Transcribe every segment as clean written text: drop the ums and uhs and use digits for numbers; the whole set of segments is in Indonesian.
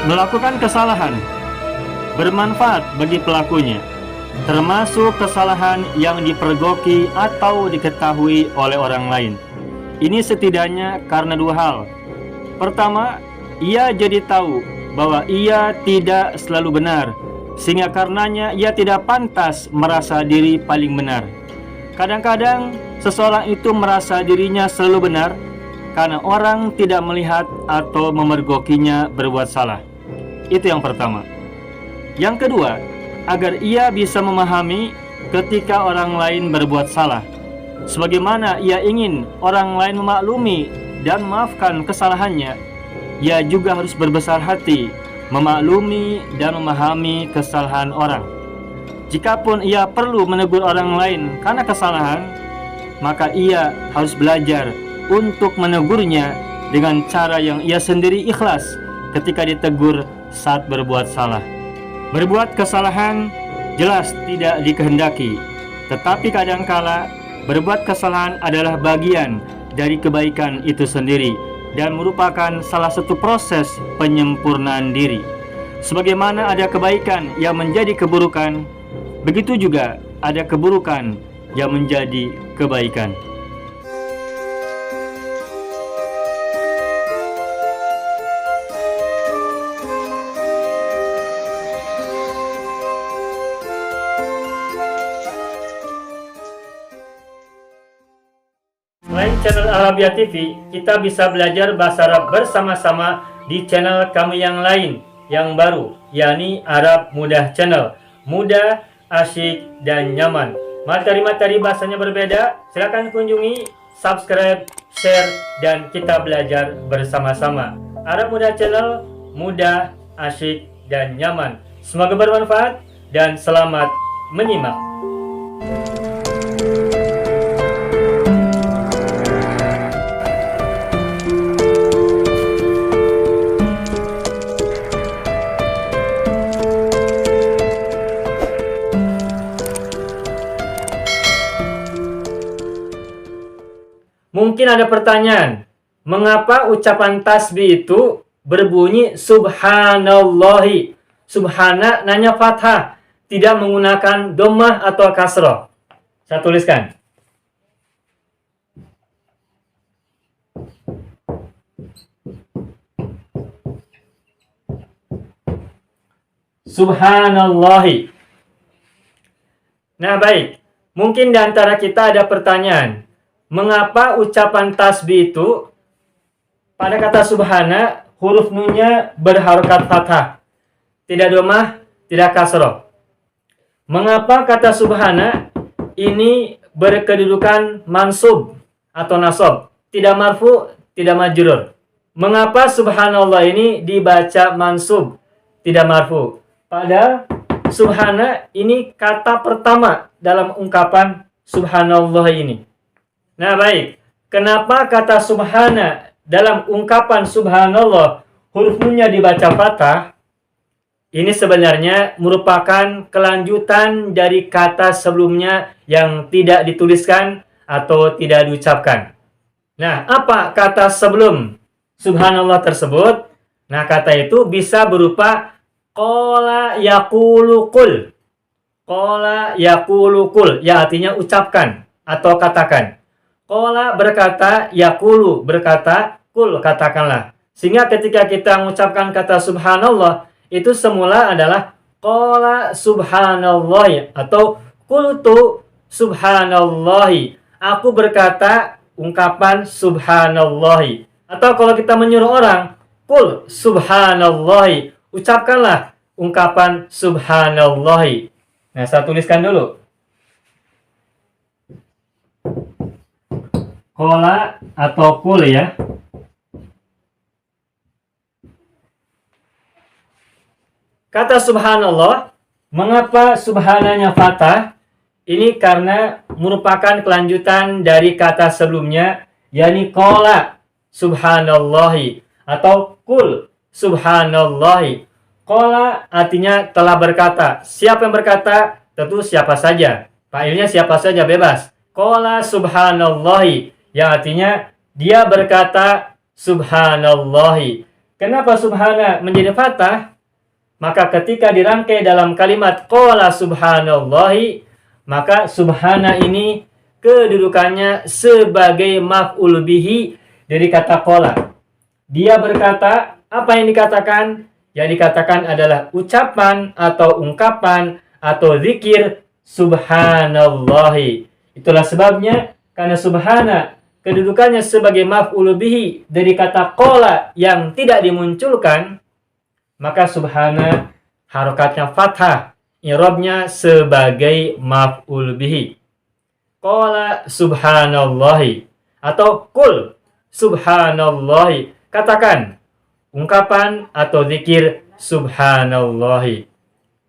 Melakukan kesalahan bermanfaat bagi pelakunya, termasuk kesalahan yang dipergoki atau diketahui oleh orang lain. Ini setidaknya karena dua hal. Pertama, ia jadi tahu bahwa ia tidak selalu benar, sehingga karenanya ia tidak pantas merasa diri paling benar. Kadang-kadang seseorang itu merasa dirinya selalu benar karena orang tidak melihat atau memergokinya berbuat salah. Itu yang pertama. Yang kedua, agar ia bisa memahami ketika orang lain berbuat salah, sebagaimana ia ingin orang lain memaklumi dan memaafkan kesalahannya, ia juga harus berbesar hati memaklumi dan memahami kesalahan orang. Jikapun ia perlu menegur orang lain karena kesalahan, maka ia harus belajar untuk menegurnya dengan cara yang ia sendiri ikhlas ketika ditegur saat berbuat salah. Berbuat kesalahan jelas tidak dikehendaki, tetapi kadangkala berbuat kesalahan adalah bagian dari kebaikan itu sendiri dan merupakan salah satu proses penyempurnaan diri. Sebagaimana ada kebaikan yang menjadi keburukan, begitu juga ada keburukan yang menjadi kebaikan. Selain channel Arabia TV, kita bisa belajar bahasa Arab bersama-sama di channel kami yang lain yang baru, yakni Arab Mudah Channel. Mudah, asyik, dan nyaman. Materi-materi bahasanya berbeda. Silakan kunjungi, subscribe, share, dan kita belajar bersama-sama. Arab Mudah Channel, mudah, asyik, dan nyaman. Semoga bermanfaat dan selamat menyimak. Mungkin ada pertanyaan, mengapa ucapan tasbih itu berbunyi subhanallahi? Subhana nanya fathah, tidak menggunakan dhammah atau kasroh. Saya tuliskan. Subhanallahi. Nah baik, mungkin di antara kita ada pertanyaan, mengapa ucapan tasbih itu pada kata subhana huruf nunnya berharokat fathah, tidak dhammah, tidak kasroh? Mengapa kata subhana ini berkedudukan mansub atau nasab, tidak marfu, tidak majrur? Mengapa subhanallah ini dibaca mansub, tidak marfu? Padahal subhana ini kata pertama dalam ungkapan subhanallah ini. Nah baik, kenapa kata subhana dalam ungkapan subhanallah huruf nunnya dibaca fathah? Ini sebenarnya merupakan kelanjutan dari kata sebelumnya yang tidak dituliskan atau tidak diucapkan. Nah, apa kata sebelum subhanallah tersebut? Nah, kata itu bisa berupa qala yaqulu qul. Qala yaqulu qul, ya artinya ucapkan atau katakan. Qala berkata, yaqulu berkata, qul katakanlah. Sehingga ketika kita mengucapkan kata subhanallah, itu semula adalah qala subhanallah atau qultu subhanallahi. Aku berkata ungkapan subhanallahi. Atau kalau kita menyuruh orang, qul subhanallahi, ucapkanlah ungkapan subhanallahi. Nah, saya tuliskan dulu. Qala atau qul ya. Kata subhanallah, mengapa subhananya fathah? Ini karena merupakan kelanjutan dari kata sebelumnya, yakni qala subhanallahi atau qul subhanallahi. Qala artinya telah berkata. Siapa yang berkata? tentu siapa saja. Fa'ilnya siapa saja bebas. Qala subhanallahi, yang artinya dia berkata subhanallahi. Kenapa subhana menjadi fathah? Maka ketika dirangkai dalam kalimat qala subhanallahi, maka subhana ini kedudukannya sebagai maf'ul bihi dari kata qala. Dia berkata, apa yang dikatakan? Yang dikatakan adalah ucapan atau ungkapan atau zikir subhanallahi. Itulah sebabnya karena subhana kedudukannya sebagai maf'ul bihi dari kata qala yang tidak dimunculkan, maka subhana harokatnya fathah, i'rabnya sebagai maf'ul bihi. Qala subhanallahi atau qul subhanallahi, katakan ungkapan atau zikir subhanallahi.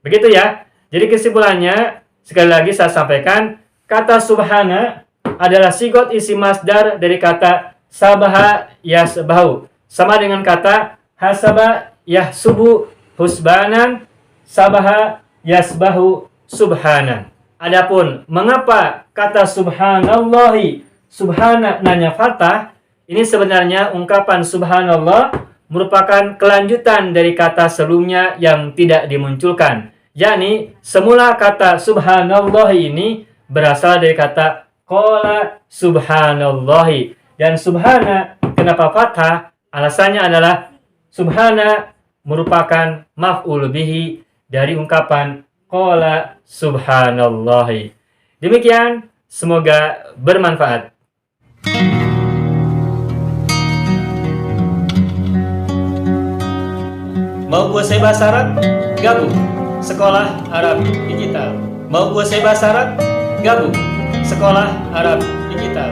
Begitu ya. Jadi kesimpulannya, sekali lagi saya sampaikan, kata subhana adalah sigot isi masdar dari kata sabaha yasbahu, sama dengan kata hasaba yahsubu husbanan, sabaha yasbahu subhanan. Adapun mengapa kata subhanallahi, subhana nanya fathah, ini sebenarnya ungkapan subhanallah merupakan kelanjutan dari kata sebelumnya yang tidak dimunculkan. Yani semula kata subhanallah ini berasal dari kata qala subhanallahi. Dan subhana kenapa fathah? Alasannya adalah subhana merupakan maf'ul bihi dari ungkapan qala subhanallahi. Demikian, semoga bermanfaat. Mau kuasai bahasa Arab? Gabung Sekolah Arab Digital. Mau kuasai bahasa Arab? Gabung Sekolah Arab Digital.